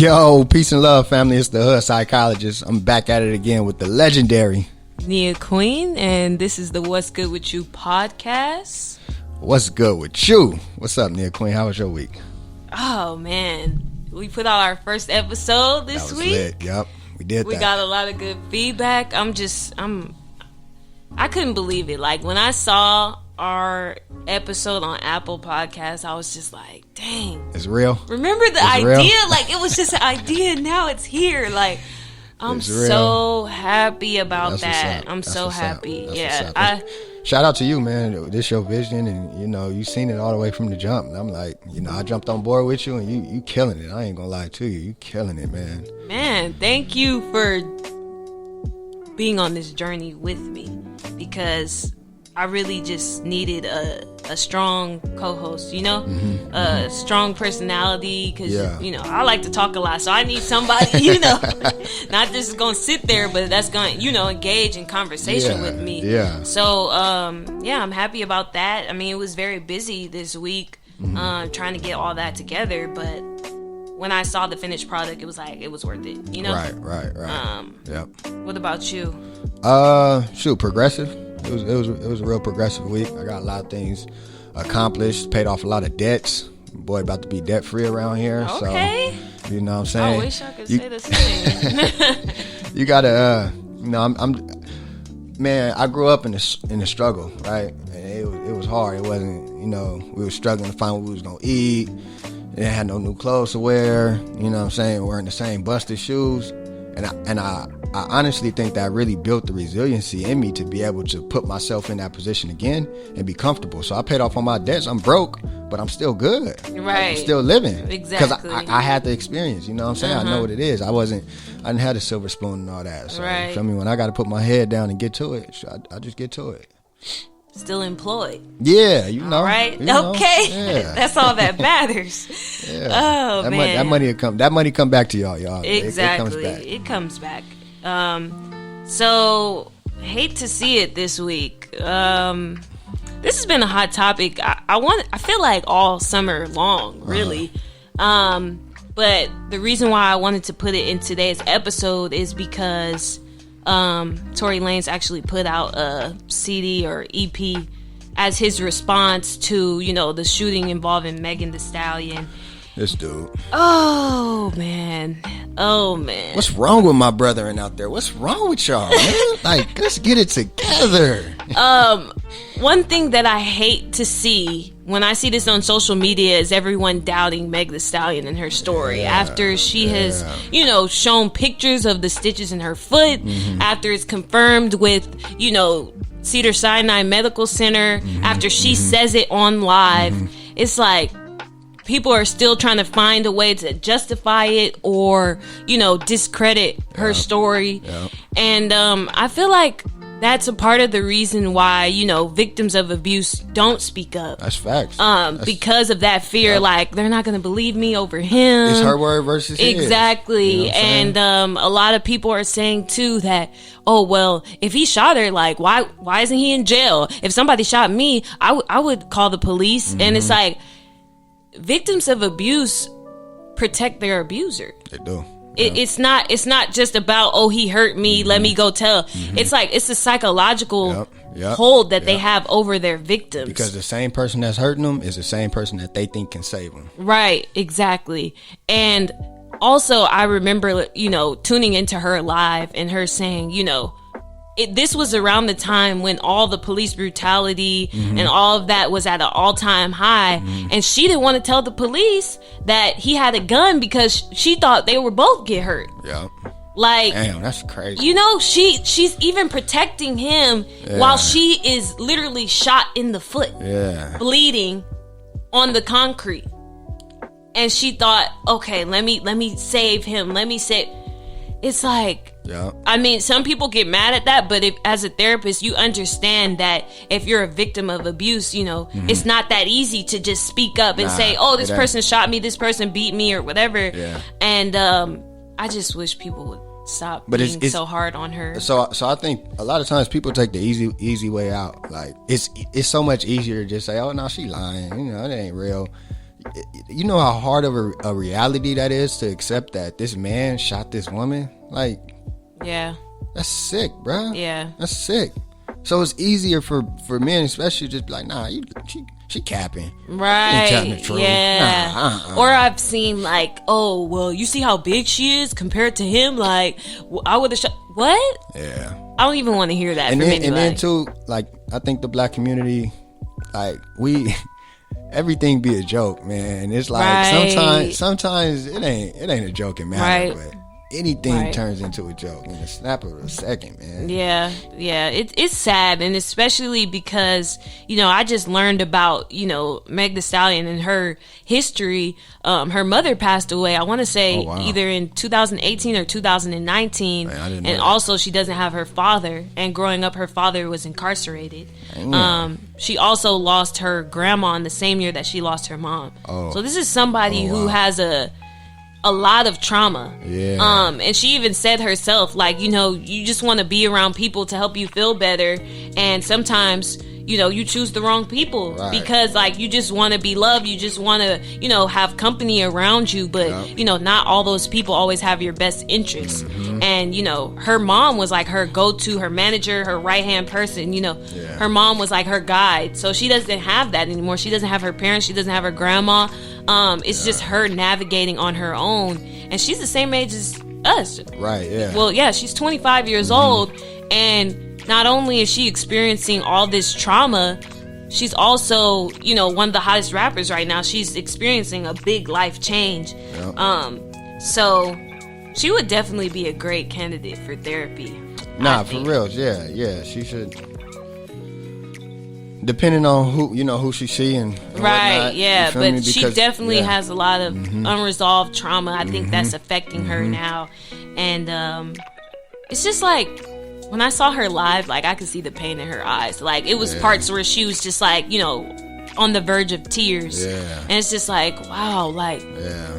Yo, peace and love, family. It's the Hood Psychologist. I'm back at it again with the legendary Nia Queen, and this is the What's Good With You podcast. What's good with you? What's up, Nia Queen? How was your week? Oh, man. We put out our first episode this week. Lit. Yep, we did We got a lot of good feedback. I couldn't believe it. Like, when I saw our episode on Apple Podcasts, I was just like, dang. It's real. Remember the idea? Real? Like, it was just an idea, and now it's here. Like, I'm so happy about that. I'm so happy. Yeah. Shout out to you, man. This your vision, and you seen it all the way from the jump. And I'm like, I jumped on board with you, and you killing it. I ain't gonna lie to you. You killing it, man. Man, thank you for being on this journey with me, because I really just needed a strong co-host, a strong personality, because, I like to talk a lot, so I need somebody, not just going to sit there, but that's going to, engage in conversation with me. Yeah. So, I'm happy about that. I mean, it was very busy this week, trying to get all that together, but when I saw the finished product, it was like, it was worth it, Right. Yep. What about you? Progressive. It was a real progressive week. I got a lot of things accomplished, paid off a lot of debts. Boy, about to be debt free around here. Okay. So, you know what I'm saying? I wish I could say the same. You gotta, man, I grew up in the struggle, right? And it was hard. It wasn't, we were struggling to find what we was gonna eat. They had no new clothes to wear. You know what I'm saying? Wearing the same busted shoes. And I honestly think that really built the resiliency in me to be able to put myself in that position again and be comfortable. So I paid off on my debts. I'm broke, but I'm still good. Right. I'm still living. Exactly. Because I had the experience. You know what I'm saying? I know what it is. I didn't have the silver spoon and all that. So, right. When I got to put my head down and get to it, I just get to it. Still employed. Yeah, All right. Okay. Yeah. That's all that matters. Yeah. Oh, man. That money come back to y'all. Exactly. It comes back. So hate to see it this week. This has been a hot topic. I feel like all summer long, really. But the reason why I wanted to put it in today's episode is because Tory Lanez actually put out a CD or EP as his response to, the shooting involving Megan Thee Stallion. This dude. Oh, man. What's wrong with my brethren out there? What's wrong with y'all, man? Like, let's get it together. One thing that I hate to see when I see this on social media is everyone doubting Meg Thee Stallion and her story after she has, shown pictures of the stitches in her foot, after it's confirmed with, Cedar Sinai Medical Center, after she says it on live. It's like, people are still trying to find a way to justify it or, discredit her story. Yep. And I feel like that's a part of the reason why, victims of abuse don't speak up. That's facts. Because of that fear, like, they're not going to believe me over him. It's her word versus his. Exactly. And a lot of people are saying, too, that, oh, well, if he shot her, like, why isn't he in jail? If somebody shot me, I would call the police. And it's like, victims of abuse protect their abuser. They do. It's not just about, oh, he hurt me, let me go tell. It's like, it's a psychological hold that they have over their victims. Because the same person that's hurting them is the same person that they think can save them. Right, exactly. And also, I remember, tuning into her live and her saying, this was around the time when all the police brutality and all of that was at an all-time high. And she didn't want to tell the police that he had a gun because she thought they would both get hurt. Yeah. Like, damn, that's crazy. She's even protecting him while she is literally shot in the foot. Yeah. Bleeding on the concrete. And she thought, okay, let me save him. It's like, I mean, some people get mad at that, but if, as a therapist, you understand that if you're a victim of abuse, it's not that easy to just speak up and say, oh, this person shot me, this person beat me, or whatever. Yeah. And I just wish people would stop being so hard on her. So I think a lot of times people take the easy way out. Like, it's so much easier to just say, oh, no, she lying. It ain't real. you know how hard of a reality that is to accept that this man shot this woman? Like, yeah, that's sick, bruh. Yeah, that's sick. So it's easier for men, especially, just be like, nah, she capping, right? She telling the truth. Yeah. Nah, Or I've seen like, oh, well, you see how big she is compared to him. Like, I would have shot. What? Yeah. I don't even want to hear that. And from then, anybody. and then too, like, I think the black community, like, everything be a joke, man. It's like sometimes it ain't a joke in matter, but anything turns into a joke in a snap of a second, man. Yeah. It's sad, and especially because, you know, I just learned about, you know, Meg Thee Stallion and her history. Her mother passed away, I want to say either in 2018 or 2019. Man, I didn't know that. Also she doesn't have her father, and growing up her father was incarcerated. She also lost her grandma in the same year that she lost her mom. So this is somebody who has a lot of trauma. And she even said herself, like, you know, you just want to be around people to help you feel better, and sometimes, you know, you choose the wrong people because, like, you just want to be loved, you just want to, you know, have company around you, but you know, not all those people always have your best interests. And, you know, her mom was like her go-to, her manager, her right-hand person, you know. Her mom was like her guide, so she doesn't have that anymore. She doesn't have her parents, she doesn't have her grandma. It's just her navigating on her own, and she's the same age as us. Well, yeah, she's 25 years old, and not only is she experiencing all this trauma, she's also, you know, one of the hottest rappers right now. She's experiencing a big life change. So she would definitely be a great candidate for therapy. Nah, for real. Yeah, she should. Depending on who she see and whatnot, but she definitely has a lot of unresolved trauma. I think that's affecting her now, and it's just like, when I saw her live, like, I could see the pain in her eyes. Like, it was parts where she was just like, you know, on the verge of tears, and it's just like, wow, like,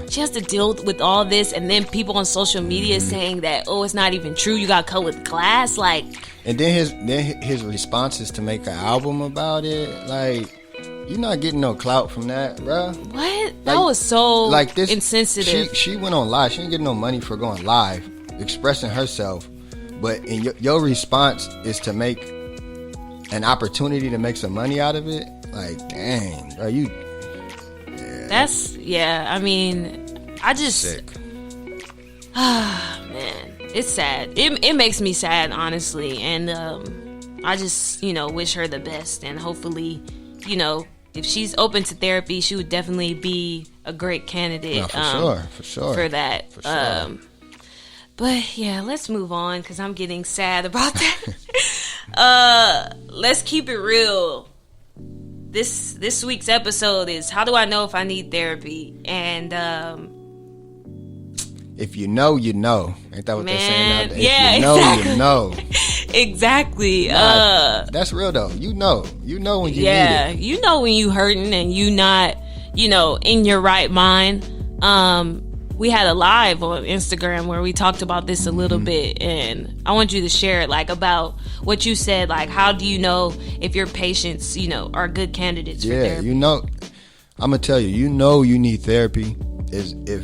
she has to deal with all this, and then people on social media saying that, oh, it's not even true, you got cut with class, like. And then his response is to make an album about it. Like, you're not getting no clout from that, bruh. What? That was so like this, insensitive. She went on live. She didn't get no money for going live, expressing herself. But in your response is to make an opportunity to make some money out of it. Like, dang, are you? Yeah. I mean, I just sick. Man. It's sad. It makes me sad, honestly, and I just, you know, wish her the best, and hopefully, you know, if she's open to therapy, she would definitely be a great candidate. For sure. For that. For sure. But yeah, let's move on because I'm getting sad about that. Let's keep it real. This week's episode is, how do I know if I need therapy? And if you know, you know. Ain't that what they're saying nowadays? Yeah, if you know, exactly. You know. Exactly. That's real though. You know when you need it. Yeah, you know when you hurting and you not, you know, in your right mind. We had a live on Instagram where we talked about this a little bit, and I want you to share it, like, about what you said, like, how do you know if your patients, you know, are good candidates for therapy? You know, I'm gonna tell you, you know, you need therapy is if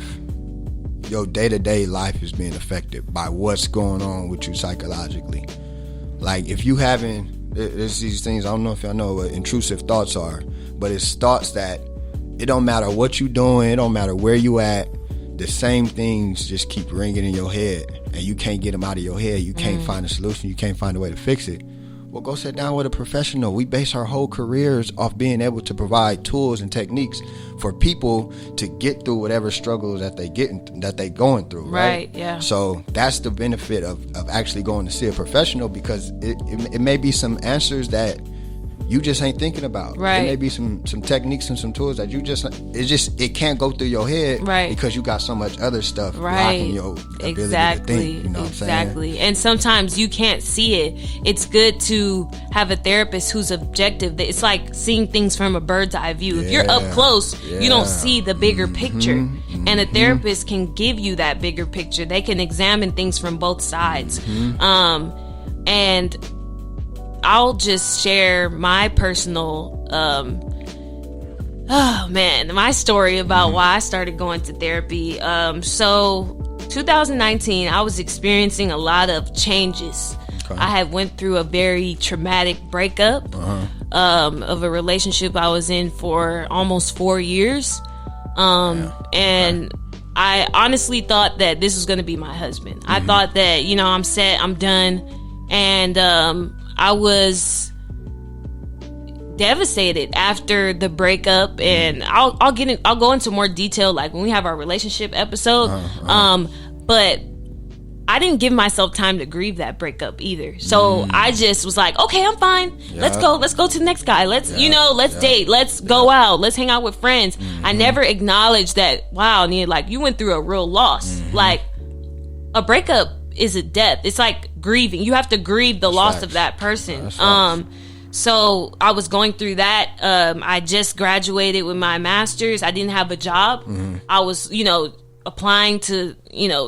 your day-to-day life is being affected by what's going on with you psychologically. Like, if you having, there's these things, I don't know if y'all know what intrusive thoughts are, but it's thoughts that it don't matter what you doing, it don't matter where you at, the same things just keep ringing in your head, and you can't get them out of your head. You can't find a solution, you can't find a way to fix it. Well, go sit down with a professional. We base our whole careers off being able to provide tools and techniques for people to get through whatever struggles that they going through. Right. Yeah. So that's the benefit of actually going to see a professional, because it may be some answers that you just ain't thinking about. Right. There may be some techniques and some tools that it can't go through your head. Right. Because you got so much other stuff blocking your ability to think. You know what I'm saying? Exactly. And sometimes you can't see it. It's good to have a therapist who's objective. It's like seeing things from a bird's eye view. If you're up close, you don't see the bigger picture. And a therapist can give you that bigger picture. They can examine things from both sides. And I'll just share my personal Oh man, my story about why I started going to therapy. So 2019, I was experiencing a lot of changes. Okay. I had went through a very traumatic breakup of a relationship I was in for almost 4 years. And I honestly thought that this was going to be my husband. I thought that, I'm set, I'm done. And I was devastated after the breakup, and I'll go into more detail like when we have our relationship episode. But I didn't give myself time to grieve that breakup either. So I just was like, okay, I'm fine. Let's go to the next guy. Let's date. Let's go out. Let's hang out with friends. I never acknowledged that, wow, Nia, like you went through a real loss. Like a breakup is a death. It's like grieving. You have to grieve the loss of that person. So I was going through that. I just graduated with my master's. I didn't have a job. I was, applying to,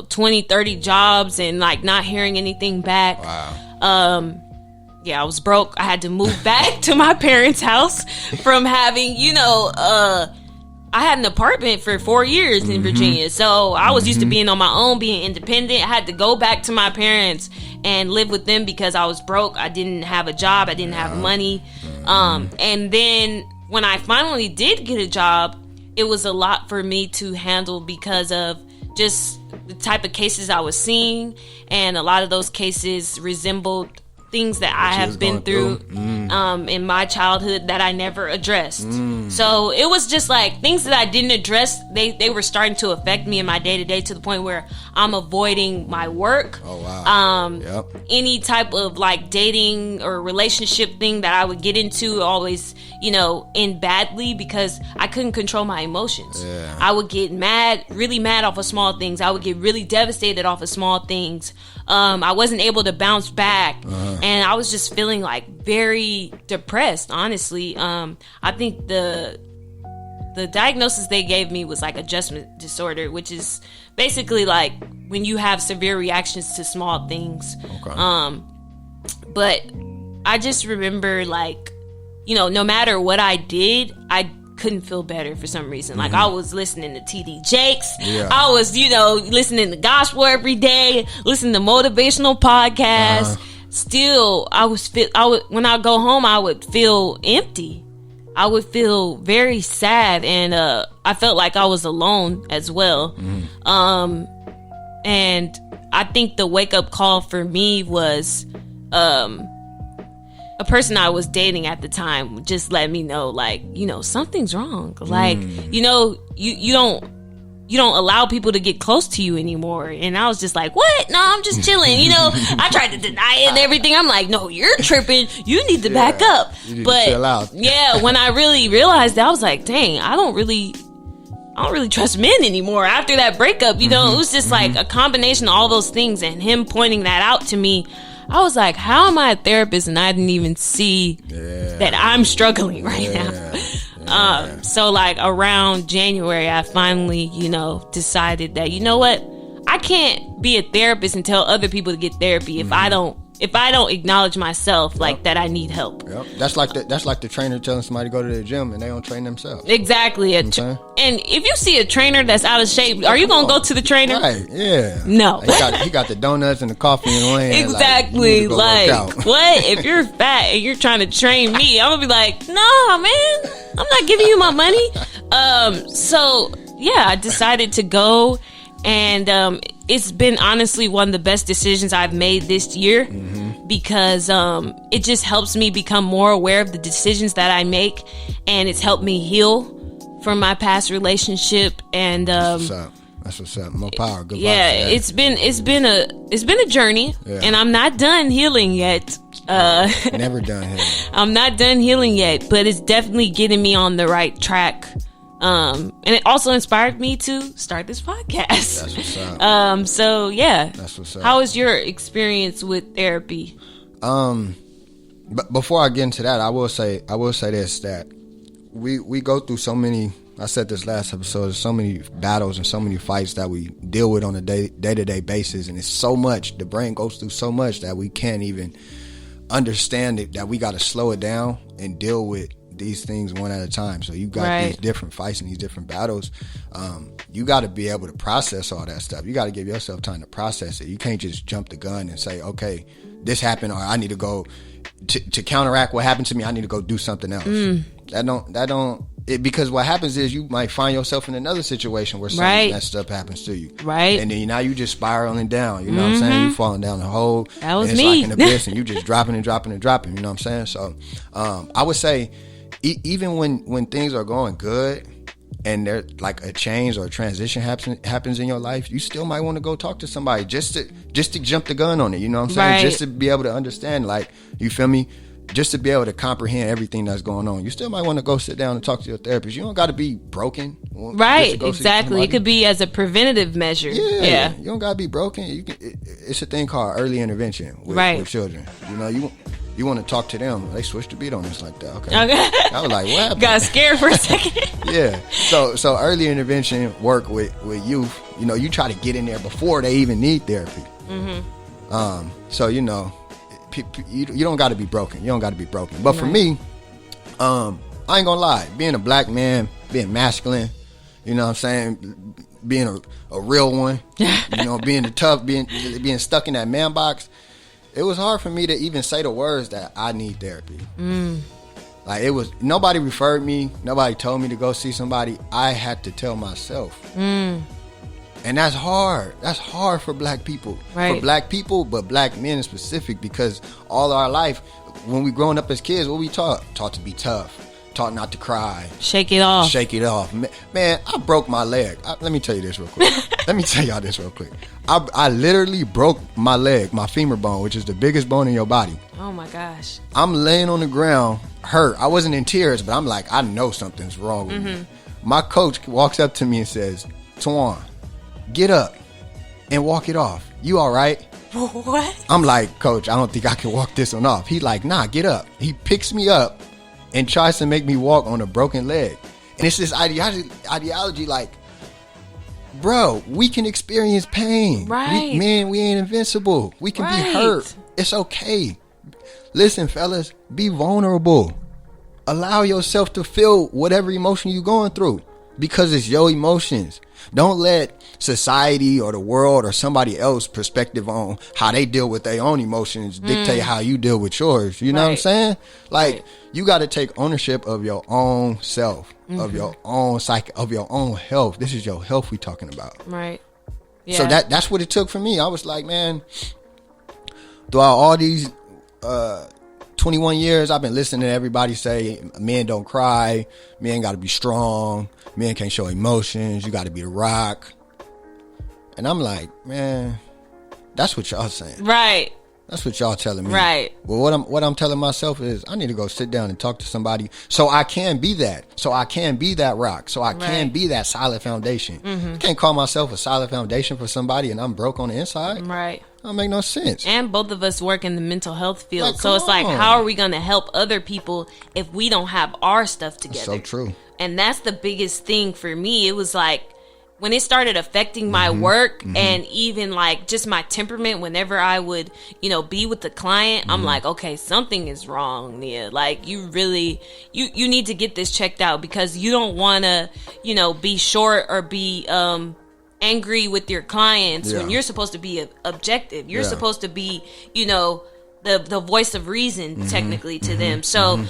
20, 30 jobs and like not hearing anything back. Wow. I was broke. I had to move back to my parents' house from having, I had an apartment for 4 years in Virginia. So I was used to being on my own, being independent. I had to go back to my parents and live with them because I was broke. I didn't have a job. I didn't have money. And then when I finally did get a job, it was a lot for me to handle because of just the type of cases I was seeing. And a lot of those cases resembled things that I have been through in my childhood that I never addressed. So it was just like things that I didn't address, they were starting to affect me in my day-to-day to the point where I'm avoiding my work. Oh wow. Any type of like dating or relationship thing that I would get into always, end badly because I couldn't control my emotions. I would get really mad off of small things. I would get really devastated off of small things. I wasn't able to bounce back. And I was just feeling like very depressed, honestly. I think the diagnosis they gave me was like adjustment disorder, which is basically like when you have severe reactions to small things. But I just remember like, no matter what I did, I couldn't feel better for some reason. Like I was listening to TD Jakes. I was, listening to gospel every day, listening to motivational podcasts. Still, when I go home, I would feel empty. I would feel very sad, and I felt like I was alone as well. And I think the wake up call for me was a person I was dating at the time just let me know, like, something's wrong. Like, you don't allow people to get close to you anymore. And I was just like, what? No, I'm just chilling. I tried to deny it and everything. I'm like, no, you're tripping. You need to back up. But chill out. When I really realized that, I was like, dang, I don't really trust men anymore after that breakup. It was just like a combination of all those things, and him pointing that out to me. I was like, how am I a therapist and I didn't even see that I'm struggling right now? So like around January, I finally, decided that, what? I can't be a therapist and tell other people to get therapy if I don't acknowledge myself like that I need help. That's like the trainer telling somebody to go to the gym and they don't train themselves. Exactly. And if you see a trainer that's out of shape, are you gonna go to the trainer? Right. Yeah. No. He got the donuts and the coffee in the way. Exactly. Like what? If you're fat and you're trying to train me, I'm gonna be like, no, man, I'm not giving you my money. So yeah, I decided to go. And it's been honestly one of the best decisions I've made this year because it just helps me become more aware of the decisions that I make, and it's helped me heal from my past relationship. And that's what's up. More power. Good vibes. It's been a journey, and I'm not done healing yet. Never done healing. I'm not done healing yet, but it's definitely getting me on the right track. And it also inspired me to start this podcast. That's what's up. So yeah. That's what's up. How was your experience with therapy? But before I get into that, I will say this, that we go through so many, I said this last episode, so many battles and so many fights that we deal with on a day-to-day basis, and it's so much, the brain goes through so much that we can't even understand it, that we got to slow it down and deal with these things one at a time. So you got these different fights and these different battles. You got to be able to process all that stuff. You got to give yourself time to process it. You can't just jump the gun and say, okay, this happened, or I need to go to counteract what happened to me. I need to go do something else. Because what happens is you might find yourself in another situation where something messed up happens to you. Right. And then now you just spiraling down. You know what I'm saying? You falling down the hole. That was and it's me. like an abyss, and you just dropping and dropping and dropping. You know what I'm saying? So I would say even when things are going good and there like a change or a transition happens in your life, you still might want to go talk to somebody just to jump the gun on it. You know what I'm saying? Just to be able to understand, like, you feel me? Just to be able to comprehend everything that's going on. You still might want to go sit down and talk to your therapist. You don't got to be broken. Right, exactly. It could be as a preventative measure. Yeah. You don't got to be broken. It's a thing called early intervention with children. You know, you want to talk to them. They switched the beat on us like that. Okay. I was like, what happened? Got scared for a second. Yeah. So early intervention work with youth, you know, you try to get in there before they even need therapy. So, you know, you don't got to be broken. You don't got to be broken. But for me, I ain't gonna lie. Being a black man, being masculine, you know what I'm saying, being a real one, you know, being the tough, being stuck in that man box, it was hard for me to even say the words that I need therapy. Like, it was, nobody referred me, nobody told me to go see somebody. I had to tell myself. And that's hard. That's hard for black people. For black people, but black men in specific, because all our life, when we growing up as kids, what we taught? Taught to be tough. Taught not to cry. Shake it off. Shake it off. Man, I broke my leg. Let me tell you this real quick. Let me tell y'all this real quick. I literally broke my leg, my femur bone, which is the biggest bone in your body. Oh my gosh. I'm laying on the ground, hurt. I wasn't in tears, but I'm like, I know something's wrong with me. My coach walks up to me and says, Twan, get up and walk it off. You all right? What? I'm like, Coach, I don't think I can walk this one off. He like, nah, get up. He picks me up and tries to make me walk on a broken leg. And it's this ideology like, bro, we can experience pain. Right. We ain't invincible. We can be hurt. It's okay. Listen, fellas, be vulnerable. Allow yourself to feel whatever emotion you're going through, because it's your emotions. Don't let society or the world or somebody else's perspective on how they deal with their own emotions dictate how you deal with yours. You know what I'm saying? Like, you got to take ownership of your own self, of your own psyche, of your own health. This is your health we talking about. Right. Yeah. So that's what it took for me. I was like, man, throughout all these 21 years, I've been listening to everybody say men don't cry, men got to be strong, men can't show emotions, you got to be the rock. And I'm like, man, that's what y'all saying. Right. That's what y'all telling me. Right. Well, what I'm telling myself is I need to go sit down and talk to somebody so I can be that. So I can be that rock. So I can be that solid foundation. I can't call myself a solid foundation for somebody and I'm broke on the inside. Right. That don't make no sense. And both of us work in the mental health field. Like, so it's like, how are we going to help other people if we don't have our stuff together? So true. And that's the biggest thing for me. It was like, when it started affecting my work and even like just my temperament, whenever I would, be with the client, I'm like, okay, something is wrong, Nia. Like, you really, you need to get this checked out, because you don't want to, be short or be angry with your clients when you're supposed to be objective. You're supposed to be, the voice of reason technically to them. So,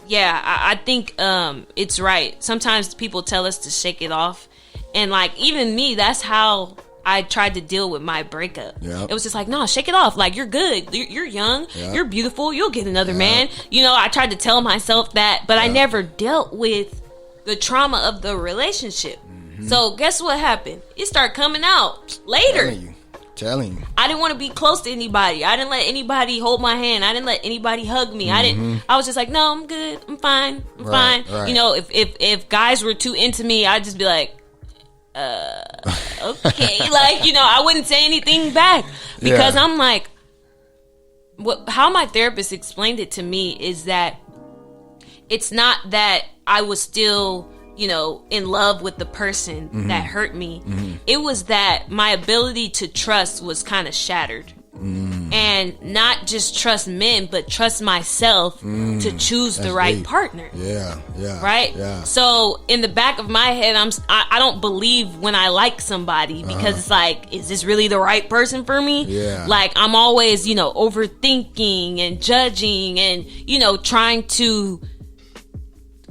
yeah, I think it's right. Sometimes people tell us to shake it off. And like, even me, that's how I tried to deal with my breakup. Yep. It was just like, no, shake it off. Like, you're good. You're young. Yep. You're beautiful. You'll get another man. I tried to tell myself that, but I never dealt with the trauma of the relationship. So guess what happened? It started coming out later. Telling you. I didn't want to be close to anybody. I didn't let anybody hold my hand. I didn't let anybody hug me. I was just like, no, I'm good. I'm fine. I'm fine. Right. If guys were too into me, I'd just be like, okay. Like, I wouldn't say anything back, because I'm like, how my therapist explained it to me is that it's not that I was still, in love with the person that hurt me. It was that my ability to trust was kind of shattered. and not just trust men, but trust myself to choose the right partner. Yeah. Right? Yeah. So in the back of my head, I don't believe when I like somebody, because it's like, is this really the right person for me? Yeah. Like, I'm always, overthinking and judging and, trying to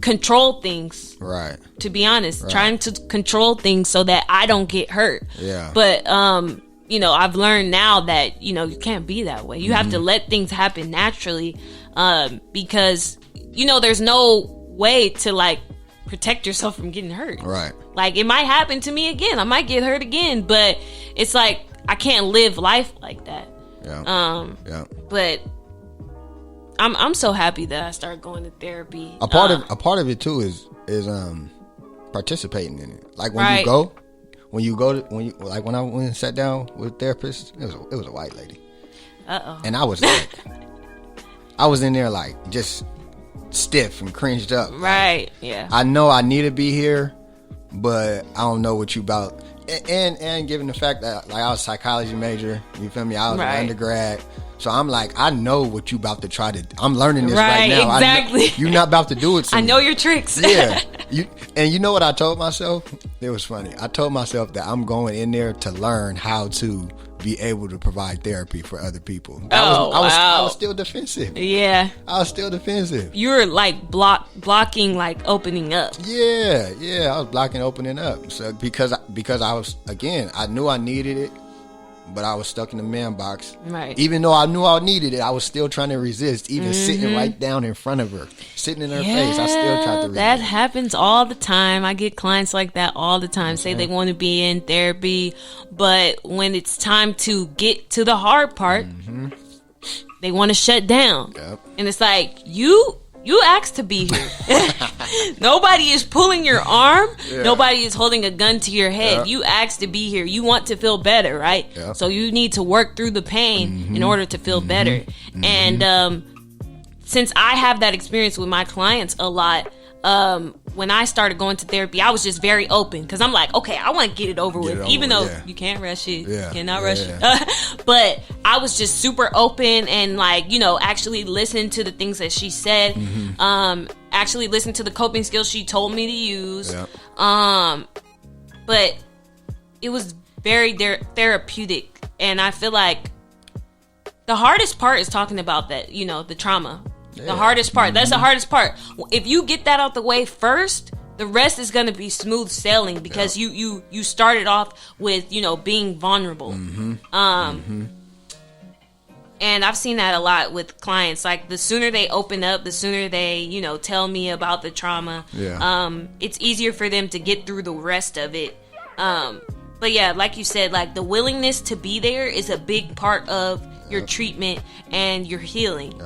control things. Right. To be honest, trying to control things so that I don't get hurt. Yeah. But, I've learned now that, you can't be that way. You have to let things happen naturally, because, there's no way to, like, protect yourself from getting hurt. Right. Like, it might happen to me again. I might get hurt again, but it's like, I can't live life like that. Yeah. But I'm so happy that I started going to therapy. A part of it too is participating in it. Like when I went and sat down with therapists, it was a white lady. And I was like, I was in there like just stiff and cringed up. Right. Like, yeah. I know I need to be here, but I don't know what you about. And given the fact that like I was a psychology major, you feel me? I was an undergrad. So I'm like, I know what you about to try to. I'm learning this right now. Exactly. You're not about to do it to me. I know your tricks. Yeah. You know what I told myself? It was funny. I told myself that I'm going in there to learn how to be able to provide therapy for other people. I was still defensive. Yeah. I was still defensive. You were like blocking, like opening up. Yeah. I was blocking opening up. So because I was, again, I knew I needed it, but I was stuck in the man box. Right. Even though I knew I needed it, I was still trying to resist. Even sitting right down in front of her, sitting in her face, I still tried to resist. That happens all the time. I get clients like that all the time. Say they want to be in therapy, but when it's time to get to the hard part, they want to shut down. Yep. And it's like, you asked to be here. Nobody is pulling your arm. Yeah. Nobody is holding a gun to your head. Yep. You asked to be here. You want to feel better, right? Yep. So you need to work through the pain in order to feel better. And since I have that experience with my clients a lot, when I started going to therapy, I was just very open because I'm like, okay, I want to get it over with, even though you can't rush it. You cannot rush it. But I was just super open and like, actually listen to the things that she said, actually listen to the coping skills she told me to use. But it was very therapeutic. And I feel like the hardest part is talking about that, the trauma. The hardest part. That's the hardest part. If you get that out the way first, the rest is going to be smooth sailing because you started off with, being vulnerable. And I've seen that a lot with clients. Like the sooner they open up, the sooner they, tell me about the trauma. It's easier for them to get through the rest of it. But yeah, like you said, like the willingness to be there is a big part of your treatment and your healing.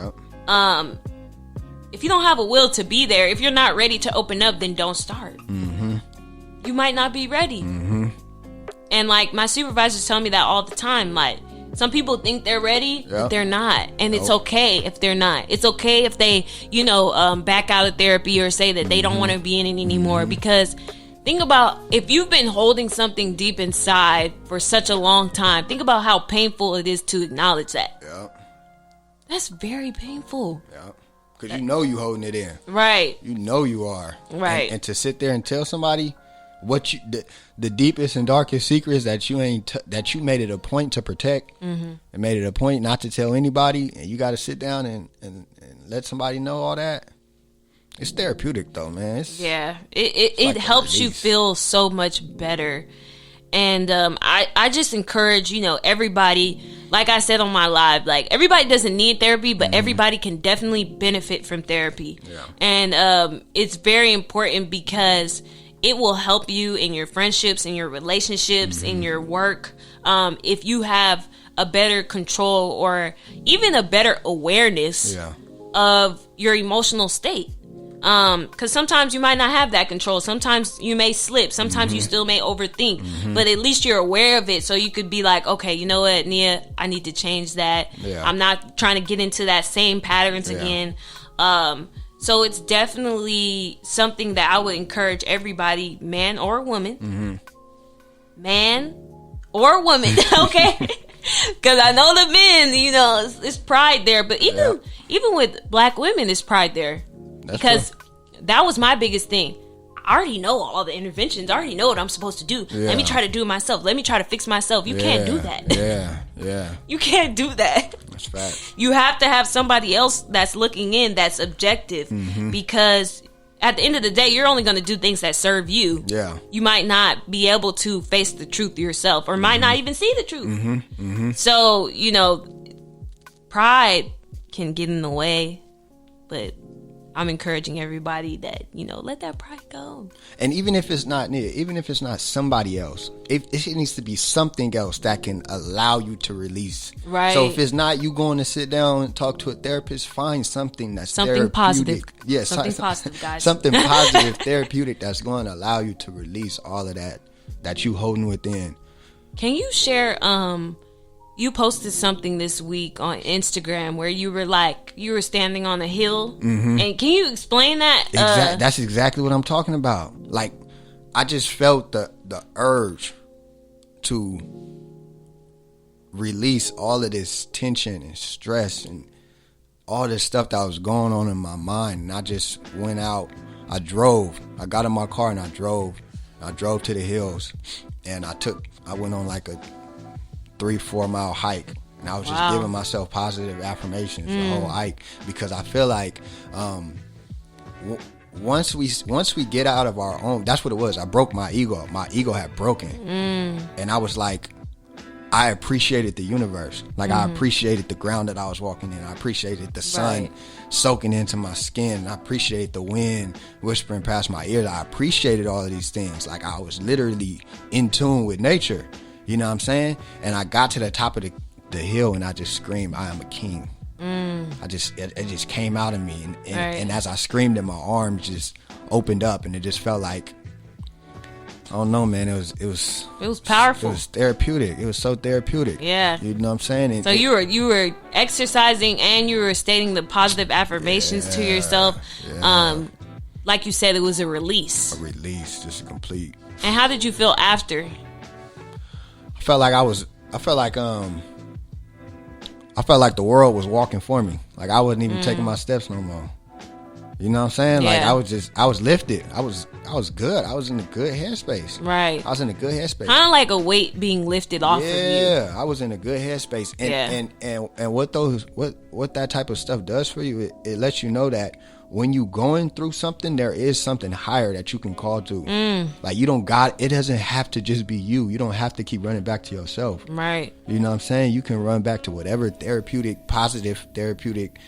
If you don't have a will to be there, if you're not ready to open up, then don't start. You might not be ready. And like my supervisors tell me that all the time. Like some people think they're ready, but they're not. And it's okay if they're not. It's okay if they, back out of therapy or say that they don't want to be in it anymore. Because think about if you've been holding something deep inside for such a long time. Think about how painful it is to acknowledge that. That's very painful. Because you holding it in. Right. You are. Right. And to sit there and tell somebody what the deepest and darkest secrets that you that you made it a point to protect and made it a point not to tell anybody, and you got to sit down and let somebody know all that. It's therapeutic though, man. It like helps you feel so much better. And I just encourage, everybody, like I said on my live, like everybody doesn't need therapy, but everybody can definitely benefit from therapy. And it's very important because it will help you in your friendships, in your relationships, in your work. If you have a better control or even a better awareness of your emotional state. Because sometimes you might not have that control. Sometimes you may slip. Sometimes you still may overthink. But at least you're aware of it, so you could be like, okay, you know what, Nia, I need to change that. I'm not trying to get into that same patterns again. So it's definitely something that I would encourage everybody, man or woman. Man or woman, okay? Because I know the men, you know, it's pride there. But even with black women, it's pride there. That's because that was my biggest thing. I already know all the interventions. I already know what I'm supposed to do. Yeah. Let me try to do it myself. Let me try to fix myself. You can't do that. Yeah. You can't do that. That's fact. You have to have somebody else that's looking in, that's objective. Because at the end of the day, you're only going to do things that serve you. Yeah. You might not be able to face the truth yourself, or might not even see the truth. So, you know, pride can get in the way, but I'm encouraging everybody that, you know, let that pride go. And even if it's not Nia, even if it's not somebody else, it needs to be something else that can allow you to release. Right. So if it's not you going to sit down and talk to a therapist, find something that's something positive. Yes, something positive, guys. Something positive, therapeutic that's going to allow you to release all of that you holding within. Can you share? You posted something this week on Instagram where you were standing on a hill. And can you explain that? That's exactly what I'm talking about. Like, I just felt the urge to release all of this tension and stress and all this stuff that was going on in my mind. And I just went out. I got in my car and I drove to the hills, and I went on like a 3-4 mile hike, and I was just giving myself positive affirmations the whole hike, because I feel like once we get out of our own, that's what it was. I broke my ego. My ego had broken, and I was like, I appreciated the universe. Like, I appreciated the ground that I was walking in. I appreciated the sun soaking into my skin. I appreciated the wind whispering past my ears. I appreciated all of these things. Like, I was literally in tune with nature. You know what I'm saying? And I got to the top of the hill, and I just screamed, I am a king. It just came out of me. And as I screamed it, my arms just opened up, and it just felt like, I don't know, man. It was powerful. It was therapeutic. It was so therapeutic. Yeah. You know what I'm saying? And so you were exercising, and you were stating the positive affirmations to yourself. Yeah. Like you said, it was a release. A release, just a complete. And how did you feel after? I felt like the world was walking for me. Like, I wasn't even taking my steps no more. You know what I'm saying? Yeah. Like, I was lifted. I was good. I was in a good headspace. Right. I was in a good headspace. Kind of like a weight being lifted off of you. Yeah, I was in a good headspace. And what that type of stuff does for you, it lets you know that when you going through something, there is something higher that you can call to. Like, it doesn't have to just be you. You don't have to keep running back to yourself. Right. You know what I'm saying? You can run back to whatever positive therapeutic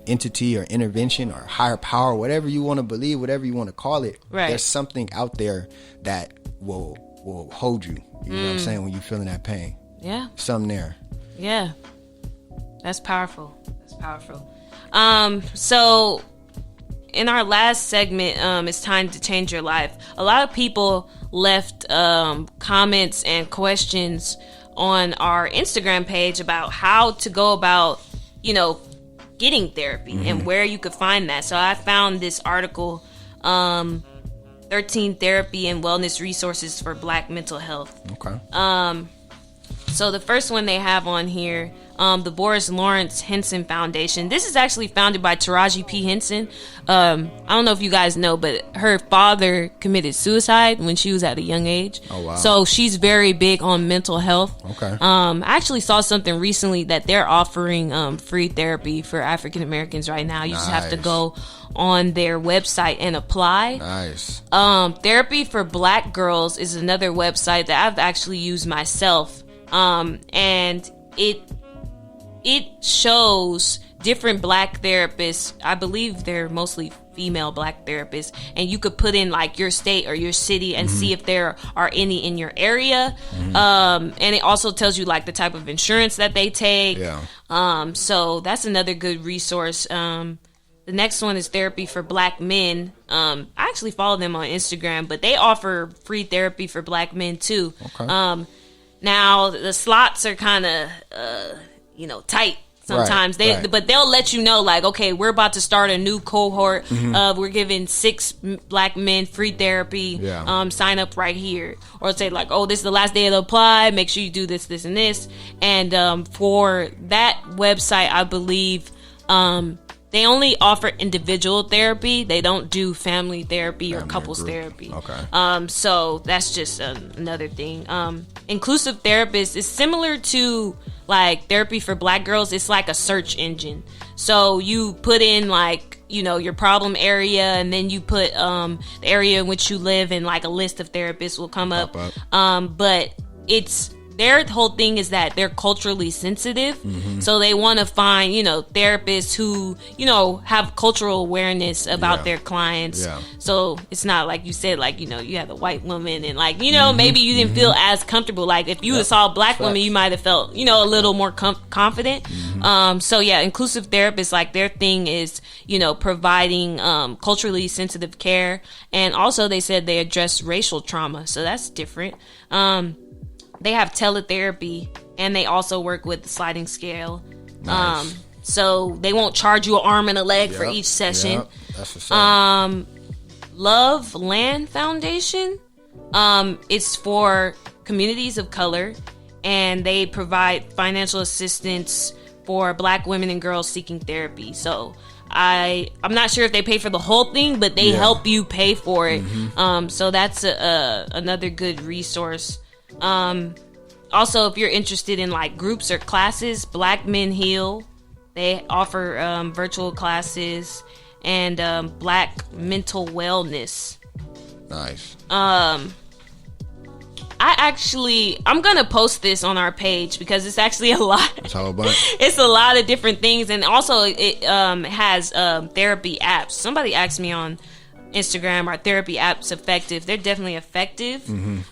entity or intervention or higher power, whatever you want to believe, whatever you want to call it. Right. There's something out there that will hold you. You know what I'm saying? When you're feeling that pain. Yeah. Something there. Yeah. That's powerful. So in our last segment, it's time to change your life. A lot of people left comments and questions on our Instagram page about how to go about, you know, getting therapy and where you could find that. So I found this article, 13 Therapy and Wellness Resources for Black Mental Health. Okay. So the first one they have on here, the Boris Lawrence Henson Foundation. This is actually founded by Taraji P. Henson. I don't know if you guys know, but her father committed suicide when she was at a young age. Oh, wow. So she's very big on mental health. Okay. I actually saw something recently that they're offering free therapy for African Americans right now. You just have to go on their website and apply. Nice. Therapy for Black Girls is another website that I've actually used myself. And it shows different Black therapists. I believe they're mostly female Black therapists, and you could put in like your state or your city and see if there are any in your area. And it also tells you like the type of insurance that they take. Yeah. So that's another good resource. The next one is Therapy for Black Men. I actually follow them on Instagram, but they offer free therapy for Black men too. Okay. Now the slots are kind of, tight. sometimes. But they'll let you know, like, okay, we're about to start a new cohort. We're giving 6 black men free therapy. Sign up right here. Or say, like, oh, this is the last day to apply. Make sure you do this, this, and this. And for that website, I believe they only offer individual therapy. They don't do family therapy or couples therapy. Okay. So that's just another thing. Inclusive therapist is similar to like therapy for black girls. It's like a search engine. So you put in like, you know, your problem area, and then you put the area in which you live, and like a list of therapists will come up. But it's their whole thing is that they're culturally sensitive. So they want to find, you know, therapists who, you know, have cultural awareness about their clients. So it's not like you said, like, you know, you have a white woman and like, you know, maybe you didn't feel as comfortable. Like if you saw a black woman, you might have felt, you know, a little more confident. So yeah, inclusive therapists, like their thing is, you know, providing culturally sensitive care. And also they said they address racial trauma. So that's different. They have teletherapy, and they also work with the sliding scale. Nice. So they won't charge you an arm and a leg for each session. That's what's up. Love Land Foundation. It's for communities of color, and they provide financial assistance for black women and girls seeking therapy. So I'm not sure if they pay for the whole thing, but they help you pay for it. So that's another good resource. Also, if you're interested in like groups or classes, Black Men Heal, they offer virtual classes, and Black Mental Wellness. Nice. I'm gonna post this on our page because it's actually a lot. It's a whole bunch. It's a lot of different things, and also it has therapy apps. Somebody asked me on Instagram, are therapy apps effective? They're definitely effective. And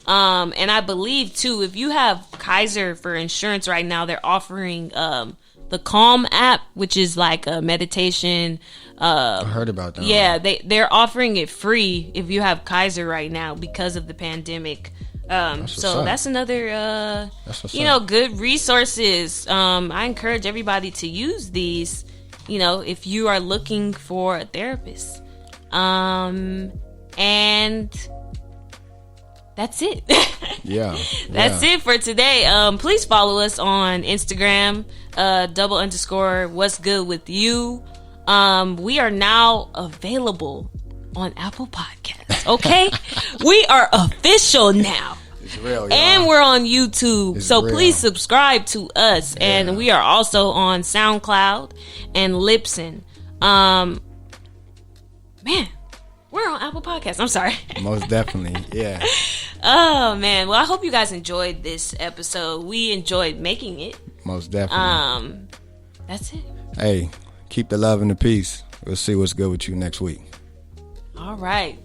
I believe too, if you have Kaiser for insurance right now, they're offering the Calm app, which is like a meditation. I heard about that. Yeah, they're offering it free if you have Kaiser right now because of the pandemic. So that's another good resources. I encourage everybody to use these, you know, if you are looking for a therapist. And that's it. That's it for today. Please follow us on Instagram, _, what's good with you. We are now available on Apple Podcasts. Okay. We are official now. It's real, y'all. And we're on YouTube. Please subscribe to us. And we are also on SoundCloud and Libsyn. Man, we're on Apple Podcasts. I'm sorry. Most definitely. Yeah. Oh, man. Well, I hope you guys enjoyed this episode. We enjoyed making it. Most definitely. That's it. Hey, keep the love and the peace. We'll see what's good with you next week. All right.